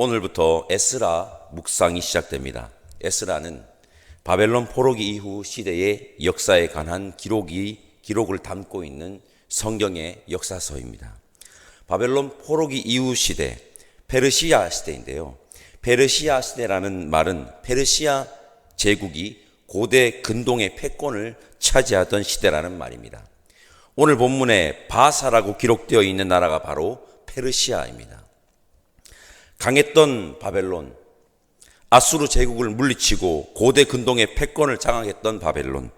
오늘부터 에스라 묵상이 시작됩니다. 에스라는 바벨론 포로기 이후 시대의 역사에 관한 기록을 담고 있는 성경의 역사서입니다. 바벨론 포로기 이후 시대, 페르시아 시대인데요. 페르시아 시대라는 말은 페르시아 제국이 고대 근동의 패권을 차지하던 시대라는 말입니다. 오늘 본문에 바사라고 기록되어 있는 나라가 바로 페르시아입니다. 강했던 바벨론, 아수르 제국을 물리치고 고대 근동의 패권을 장악했던 바벨론,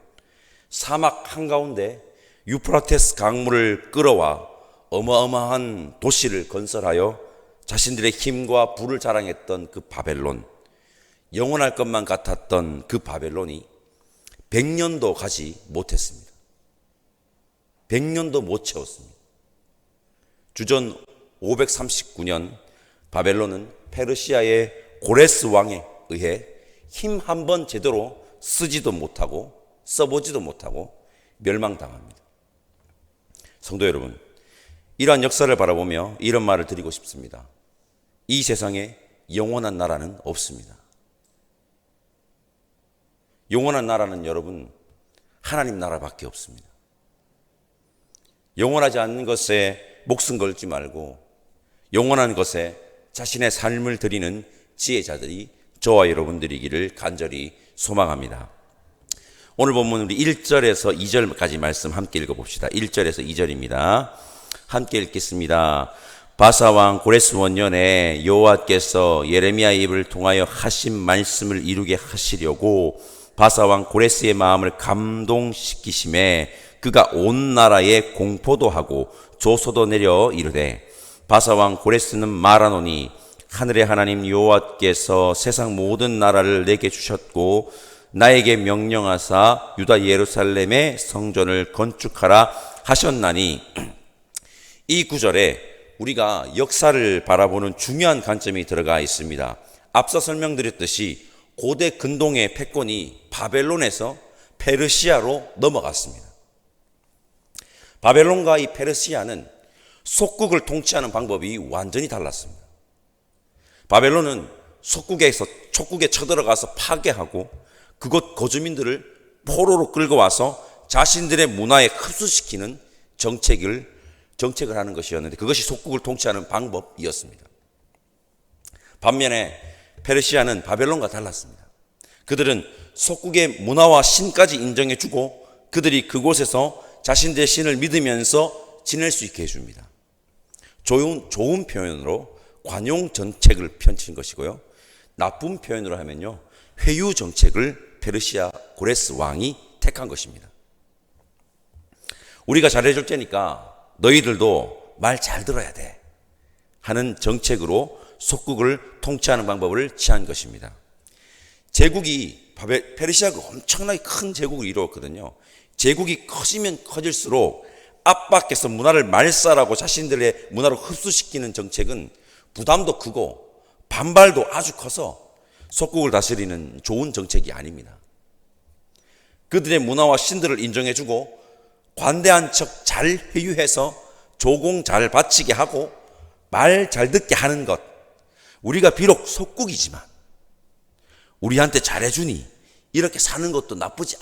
사막 한가운데 유프라테스 강물을 끌어와 어마어마한 도시를 건설하여 자신들의 힘과 부를 자랑했던 그 바벨론, 영원할 것만 같았던 그 바벨론이 100년도 가지 못했습니다. 100년도 못 채웠습니다. 주전 539년 바벨론은 페르시아의 고레스 왕에 의해 힘 한 번 제대로 쓰지도 못하고 써보지도 못하고 멸망당합니다. 성도 여러분, 이러한 역사를 바라보며 이런 말을 드리고 싶습니다. 이 세상에 영원한 나라는 없습니다. 영원한 나라는 여러분, 하나님 나라밖에 없습니다. 영원하지 않는 것에 목숨 걸지 말고 영원한 것에 자신의 삶을 드리는 지혜자들이 저와 여러분들이기를 간절히 소망합니다. 오늘 본문 우리 1절에서 2절까지 말씀 함께 읽어봅시다. 1절에서 2절입니다. 함께 읽겠습니다. 바사왕 고레스 원년에 여호와께서 예레미야의 입을 통하여 하신 말씀을 이루게 하시려고 바사왕 고레스의 마음을 감동시키심에 그가 온 나라에 공포도 하고 조소도 내려 이르되 바사왕 고레스는 말하노니 하늘의 하나님 여호와께서 세상 모든 나라를 내게 주셨고 나에게 명령하사 유다 예루살렘의 성전을 건축하라 하셨나니 이 구절에 우리가 역사를 바라보는 중요한 관점이 들어가 있습니다. 앞서 설명드렸듯이 고대 근동의 패권이 바벨론에서 페르시아로 넘어갔습니다. 바벨론과 이 페르시아는 속국을 통치하는 방법이 완전히 달랐습니다. 바벨론은 촉국에 쳐들어가서 파괴하고 그곳 거주민들을 포로로 끌고 와서 자신들의 문화에 흡수시키는 정책을 하는 것이었는데 그것이 속국을 통치하는 방법이었습니다. 반면에 페르시아는 바벨론과 달랐습니다. 그들은 속국의 문화와 신까지 인정해주고 그들이 그곳에서 자신들의 신을 믿으면서 지낼 수 있게 해줍니다. 좋은 표현으로 관용 정책을 펼친 것이고요. 나쁜 표현으로 하면요, 회유 정책을 페르시아 고레스 왕이 택한 것입니다. 우리가 잘해줄 테니까 너희들도 말 잘 들어야 돼 하는 정책으로 속국을 통치하는 방법을 취한 것입니다. 제국이 페르시아가 엄청나게 큰 제국을 이루었거든요. 제국이 커지면 커질수록 압박해서 문화를 말살하고 자신들의 문화로 흡수시키는 정책은 부담도 크고 반발도 아주 커서 속국을 다스리는 좋은 정책이 아닙니다. 그들의 문화와 신들을 인정해주고 관대한 척 잘 회유해서 조공 잘 바치게 하고 말 잘 듣게 하는 것, 우리가 비록 속국이지만 우리한테 잘해주니 이렇게 사는 것도 나쁘지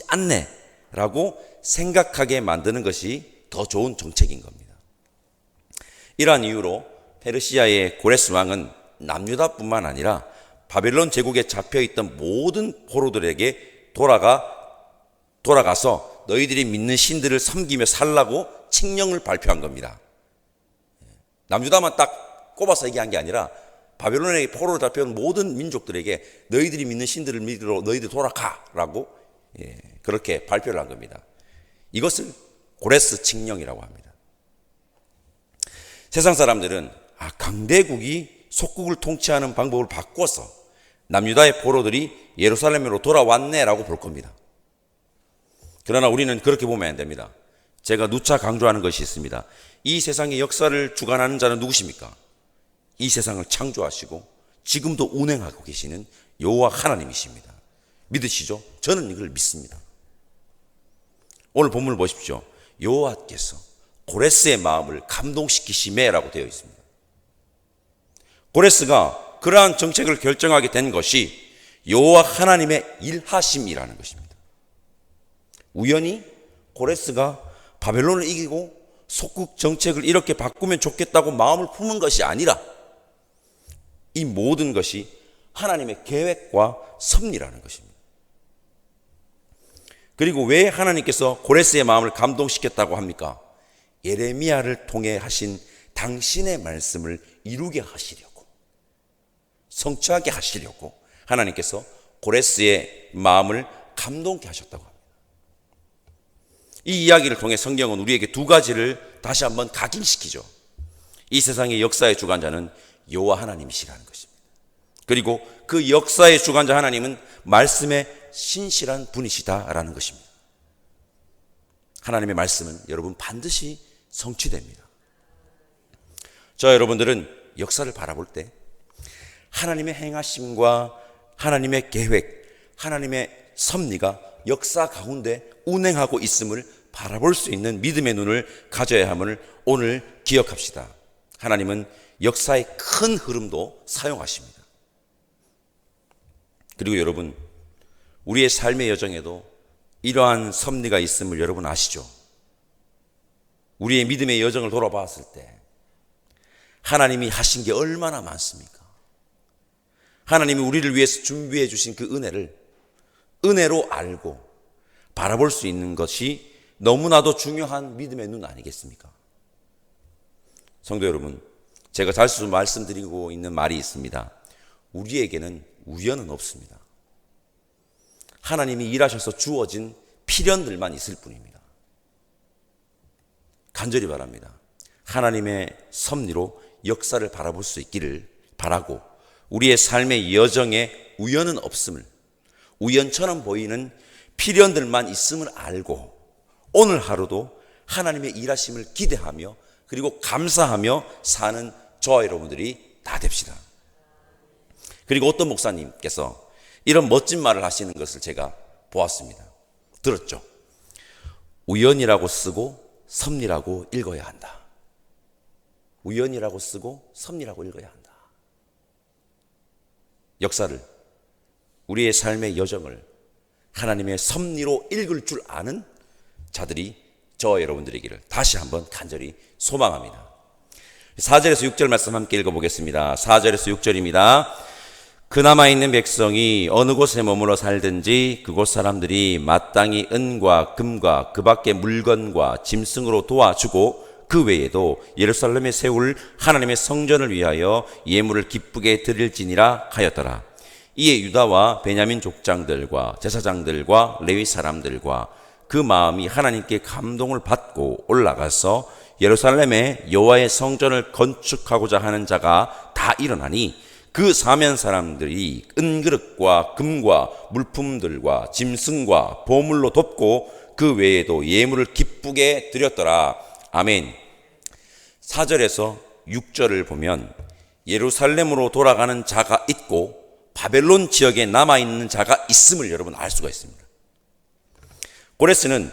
않네 라고 생각하게 만드는 것이 더 좋은 정책인 겁니다. 이러한 이유로 페르시아의 고레스 왕은 남유다뿐만 아니라 바벨론 제국에 잡혀있던 모든 포로들에게 돌아가서 너희들이 믿는 신들을 섬기며 살라고 칙령을 발표한 겁니다. 남유다만 딱 꼽아서 얘기한 게 아니라 바벨론에 포로로 잡혀온 모든 민족들에게 너희들이 믿는 신들을 믿으러 너희들 돌아가라고 그렇게 발표를 한 겁니다. 이것을 고레스 칙령이라고 합니다. 세상 사람들은 강대국이 속국을 통치하는 방법을 바꿔서 남유다의 포로들이 예루살렘으로 돌아왔네라고 볼 겁니다. 그러나 우리는 그렇게 보면 안 됩니다. 제가 누차 강조하는 것이 있습니다. 이 세상의 역사를 주관하는 자는 누구십니까? 이 세상을 창조하시고 지금도 운행하고 계시는 여호와 하나님이십니다. 믿으시죠? 저는 이걸 믿습니다. 오늘 본문을 보십시오. 여호와께서 고레스의 마음을 감동시키시매라고 되어 있습니다. 고레스가 그러한 정책을 결정하게 된 것이 여호와 하나님의 일하심이라는 것입니다. 우연히 고레스가 바벨론을 이기고 속국 정책을 이렇게 바꾸면 좋겠다고 마음을 품은 것이 아니라 이 모든 것이 하나님의 계획과 섭리라는 것입니다. 그리고 왜 하나님께서 고레스의 마음을 감동시켰다고 합니까? 예레미야를 통해 하신 당신의 말씀을 이루게 하시려고, 성취하게 하시려고 하나님께서 고레스의 마음을 감동케 하셨다고 합니다. 이 이야기를 통해 성경은 우리에게 두 가지를 다시 한번 각인시키죠. 이 세상의 역사의 주관자는 여호와 하나님이시라는 것입니다. 그리고 그 역사의 주관자 하나님은 말씀에 신실한 분이시다라는 것입니다. 하나님의 말씀은 여러분 반드시 성취됩니다. 여러분들은 역사를 바라볼 때 하나님의 행하심과 하나님의 계획, 하나님의 섭리가 역사 가운데 운행하고 있음을 바라볼 수 있는 믿음의 눈을 가져야 함을 오늘 기억합시다. 하나님은 역사의 큰 흐름도 사용하십니다. 그리고 여러분, 우리의 삶의 여정에도 이러한 섭리가 있음을 여러분 아시죠? 우리의 믿음의 여정을 돌아봤을 때 하나님이 하신 게 얼마나 많습니까? 하나님이 우리를 위해서 준비해 주신 그 은혜로 알고 바라볼 수 있는 것이 너무나도 중요한 믿음의 눈 아니겠습니까? 성도 여러분, 제가 자주 말씀드리고 있는 말이 있습니다. 우리에게는 우연은 없습니다. 하나님이 일하셔서 주어진 필연들만 있을 뿐입니다. 간절히 바랍니다. 하나님의 섭리로 역사를 바라볼 수 있기를 바라고, 우리의 삶의 여정에 우연은 없음을, 우연처럼 보이는 필연들만 있음을 알고 오늘 하루도 하나님의 일하심을 기대하며 그리고 감사하며 사는 저와 여러분들이 다 됩시다. 그리고 어떤 목사님께서 이런 멋진 말을 하시는 것을 제가 보았습니다. 들었죠? 우연이라고 쓰고 섭리라고 읽어야 한다. 우연이라고 쓰고 섭리라고 읽어야 한다. 역사를, 우리의 삶의 여정을 하나님의 섭리로 읽을 줄 아는 자들이 저와 여러분들이기를 다시 한번 간절히 소망합니다. 4절에서 6절 말씀 함께 읽어보겠습니다. 4절에서 6절입니다. 그 남아있는 백성이 어느 곳에 머물러 살든지 그곳 사람들이 마땅히 은과 금과 그 밖의 물건과 짐승으로 도와주고 그 외에도 예루살렘에 세울 하나님의 성전을 위하여 예물을 기쁘게 드릴지니라 하였더라. 이에 유다와 베냐민 족장들과 제사장들과 레위 사람들과 그 마음이 하나님께 감동을 받고 올라가서 예루살렘에 여호와의 성전을 건축하고자 하는 자가 다 일어나니 그 사면 사람들이 은그릇과 금과 물품들과 짐승과 보물로 돕고 그 외에도 예물을 기쁘게 드렸더라. 아멘. 4절에서 6절을 보면 예루살렘으로 돌아가는 자가 있고 바벨론 지역에 남아있는 자가 있음을 여러분 알 수가 있습니다. 고레스는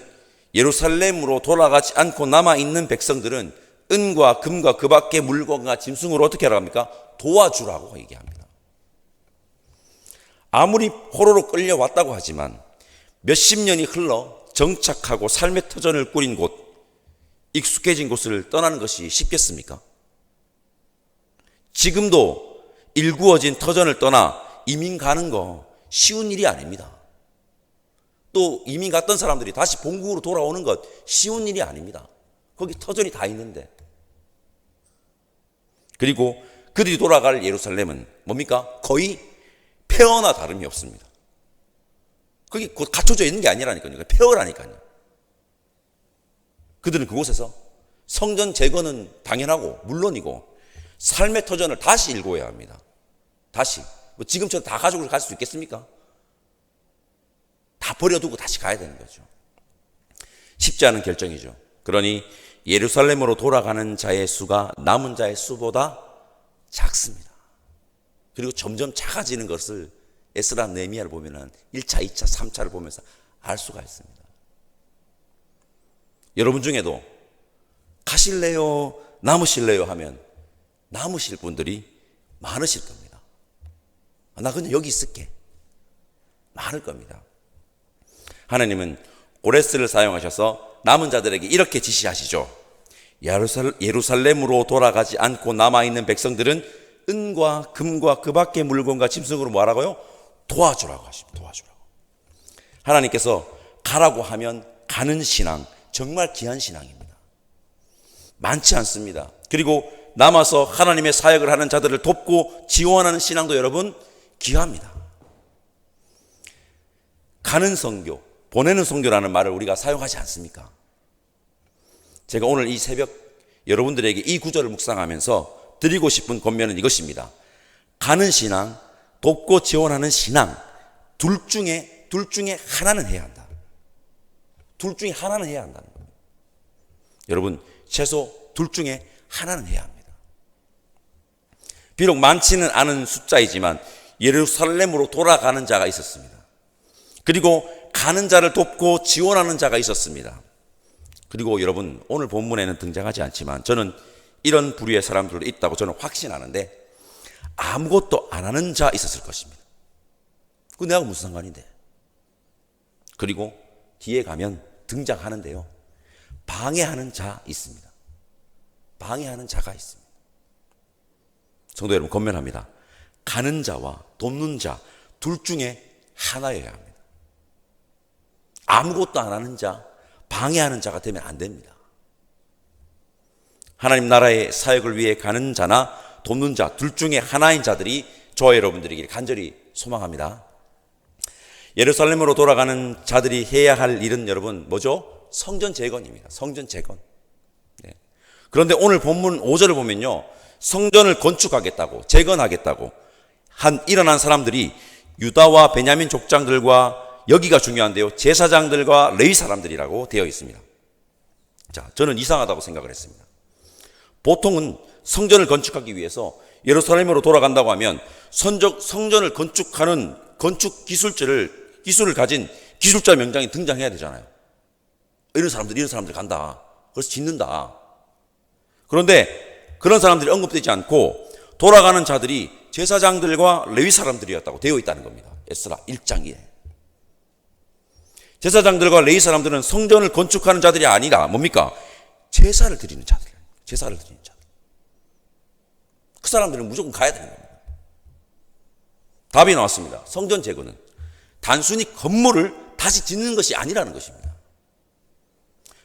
예루살렘으로 돌아가지 않고 남아있는 백성들은 은과 금과 그 밖의 물건과 짐승으로 어떻게 하라고 합니까? 도와주라고 얘기합니다. 아무리 포로로 끌려왔다고 하지만 몇십 년이 흘러 정착하고 삶의 터전을 꾸린 곳, 익숙해진 곳을 떠나는 것이 쉽겠습니까? 지금도 일구어진 터전을 떠나 이민 가는 거 쉬운 일이 아닙니다. 또 이민 갔던 사람들이 다시 본국으로 돌아오는 것 쉬운 일이 아닙니다. 거기 터전이 다 있는데. 그리고 그들이 돌아갈 예루살렘은 뭡니까? 거의 폐허나 다름이 없습니다. 거기 곧 갖춰져 있는 게 아니라니까요. 폐허라니까요. 그들은 그곳에서 성전 재건은 당연하고 물론이고 삶의 터전을 다시 일궈야 합니다. 다시. 뭐 지금처럼 다 가지고 갈 수 있겠습니까? 다 버려두고 다시 가야 되는 거죠. 쉽지 않은 결정이죠. 그러니 예루살렘으로 돌아가는 자의 수가 남은 자의 수보다 작습니다. 그리고 점점 작아지는 것을 에스라 느헤미야를 보면은 1차, 2차, 3차를 보면서 알 수가 있습니다. 여러분 중에도 가실래요? 남으실래요? 하면 남으실 분들이 많으실 겁니다. 나 그냥 여기 있을게. 많을 겁니다. 하나님은 고레스를 사용하셔서 남은 자들에게 이렇게 지시하시죠. 예루살렘으로 돌아가지 않고 남아있는 백성들은 은과 금과 그 밖의 물건과 짐승으로 뭐하라고요? 도와주라고 하십니다. 도와주라고. 하나님께서 가라고 하면 가는 신앙, 정말 귀한 신앙입니다. 많지 않습니다. 그리고 남아서 하나님의 사역을 하는 자들을 돕고 지원하는 신앙도 여러분 귀합니다. 가는 선교, 보내는 선교라는 말을 우리가 사용하지 않습니까? 제가 오늘 이 새벽 여러분들에게 이 구절을 묵상하면서 드리고 싶은 권면은 이것입니다. 가는 신앙, 돕고 지원하는 신앙, 둘 중에 하나는 해야 한다. 둘 중에 하나는 해야 한다는 겁니다. 여러분, 최소 둘 중에 하나는 해야 합니다. 비록 많지는 않은 숫자이지만 예루살렘으로 돌아가는 자가 있었습니다. 그리고 가는 자를 돕고 지원하는 자가 있었습니다. 그리고 여러분, 오늘 본문에는 등장하지 않지만 저는 이런 부류의 사람들도 있다고 저는 확신하는데, 아무것도 안 하는 자 있었을 것입니다. 그거 내가 무슨 상관인데. 그리고 뒤에 가면 등장하는데요, 방해하는 자 있습니다. 방해하는 자가 있습니다. 성도 여러분, 권면합니다. 가는 자와 돕는 자 둘 중에 하나여야 합니다. 아무것도 안 하는 자, 방해하는 자가 되면 안 됩니다. 하나님 나라의 사역을 위해 가는 자나 돕는 자 둘 중에 하나인 자들이 저와 여러분들에게 간절히 소망합니다. 예루살렘으로 돌아가는 자들이 해야 할 일은 여러분 뭐죠? 성전 재건입니다. 성전 재건. 네. 그런데 오늘 본문 5절을 보면요, 성전을 건축하겠다고, 재건하겠다고 일어난 사람들이 유다와 베냐민 족장들과, 여기가 중요한데요, 제사장들과 레위 사람들이라고 되어 있습니다. 자, 저는 이상하다고 생각을 했습니다. 보통은 성전을 건축하기 위해서 예루살렘으로 돌아간다고 하면 성전을 건축하는 건축 기술을 가진 기술자 명장이 등장해야 되잖아요. 이런 사람들 간다. 그래서 짓는다. 그런데 그런 사람들이 언급되지 않고 돌아가는 자들이 제사장들과 레위 사람들이었다고 되어 있다는 겁니다. 에스라 1장에. 제사장들과 레위 사람들은 성전을 건축하는 자들이 아니라 뭡니까? 제사를 드리는 자들. 제사를 드리는 자들. 그 사람들은 무조건 가야 되는 겁니다. 답이 나왔습니다. 성전 재건은 단순히 건물을 다시 짓는 것이 아니라는 것입니다.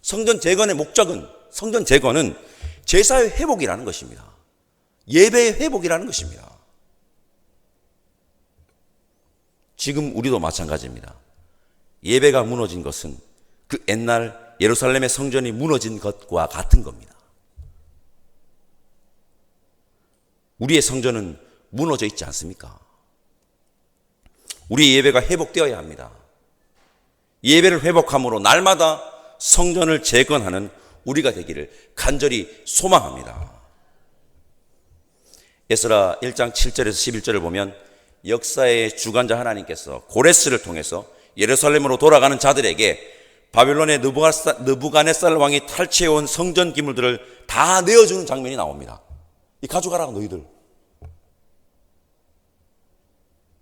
성전 재건의 목적은, 성전 재건은 제사의 회복이라는 것입니다. 예배의 회복이라는 것입니다. 지금 우리도 마찬가지입니다. 예배가 무너진 것은 그 옛날 예루살렘의 성전이 무너진 것과 같은 겁니다. 우리의 성전은 무너져 있지 않습니까? 우리의 예배가 회복되어야 합니다. 예배를 회복함으로 날마다 성전을 재건하는 우리가 되기를 간절히 소망합니다. 에스라 1장 7절에서 11절을 보면 역사의 주관자 하나님께서 고레스를 통해서 예루살렘으로 돌아가는 자들에게 바빌론의 느부갓네살 왕이 탈취해온 성전 기물들을 다 내어주는 장면이 나옵니다. 이 가져가라고 너희들.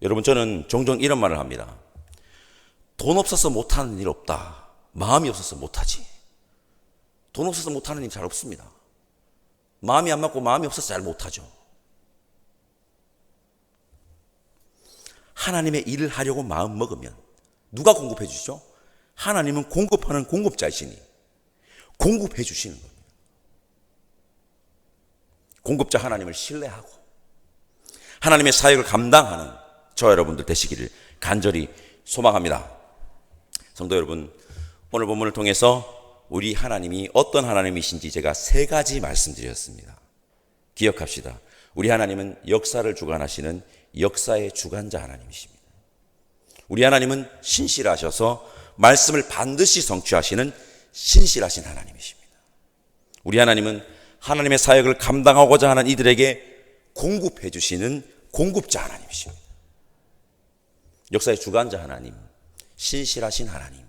여러분, 저는 종종 이런 말을 합니다. 돈 없어서 못하는 일 없다. 마음이 없어서 못하지. 돈 없어서 못하는 일 잘 없습니다. 마음이 안 맞고 마음이 없어서 잘 못하죠. 하나님의 일을 하려고 마음 먹으면 누가 공급해 주시죠? 하나님은 공급하는 공급자이시니 공급해 주시는 겁니다. 공급자 하나님을 신뢰하고 하나님의 사역을 감당하는 저 여러분들 되시기를 간절히 소망합니다. 성도 여러분, 오늘 본문을 통해서 우리 하나님이 어떤 하나님이신지 제가 3가지 말씀드렸습니다. 기억합시다. 우리 하나님은 역사를 주관하시는 역사의 주관자 하나님이십니다. 우리 하나님은 신실하셔서 말씀을 반드시 성취하시는 신실하신 하나님이십니다. 우리 하나님은 하나님의 사역을 감당하고자 하는 이들에게 공급해 주시는 공급자 하나님이십니다. 역사의 주관자 하나님, 신실하신 하나님,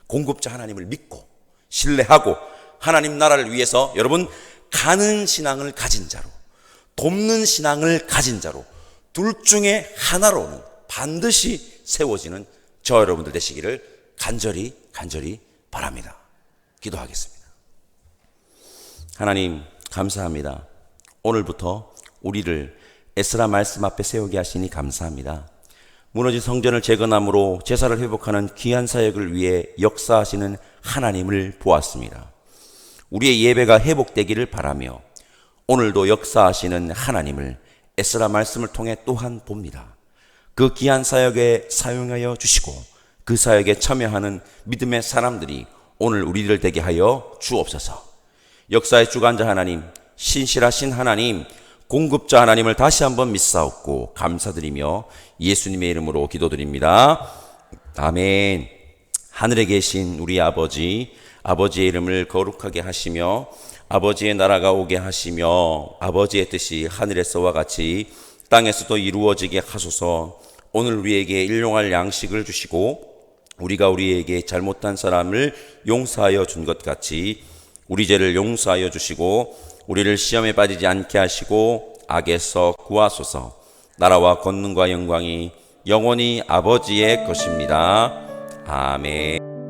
공급자 하나님을 믿고 신뢰하고 하나님 나라를 위해서 여러분 가는 신앙을 가진 자로, 돕는 신앙을 가진 자로 둘 중에 하나로는 반드시 세워지는 저 여러분들 되시기를 간절히 바랍니다. 기도하겠습니다. 하나님 감사합니다. 오늘부터 우리를 에스라 말씀 앞에 세우게 하시니 감사합니다. 무너진 성전을 재건함으로 제사를 회복하는 귀한 사역을 위해 역사하시는 하나님을 보았습니다. 우리의 예배가 회복되기를 바라며 오늘도 역사하시는 하나님을 에스라 말씀을 통해 또한 봅니다. 그 귀한 사역에 사용하여 주시고 그 사역에 참여하는 믿음의 사람들이 오늘 우리들 되게 하여 주옵소서. 역사의 주관자 하나님, 신실하신 하나님, 공급자 하나님을 다시 한번 믿사옵고 감사드리며 예수님의 이름으로 기도드립니다. 아멘. 하늘에 계신 우리 아버지, 아버지의 이름을 거룩하게 하시며 아버지의 나라가 오게 하시며 아버지의 뜻이 하늘에서와 같이 땅에서도 이루어지게 하소서. 오늘 우리에게 일용할 양식을 주시고 우리가 우리에게 잘못한 사람을 용서하여 준 것 같이 우리 죄를 용서하여 주시고 우리를 시험에 빠지지 않게 하시고 악에서 구하소서. 나라와 권능과 영광이 영원히 아버지의 것입니다. 아멘.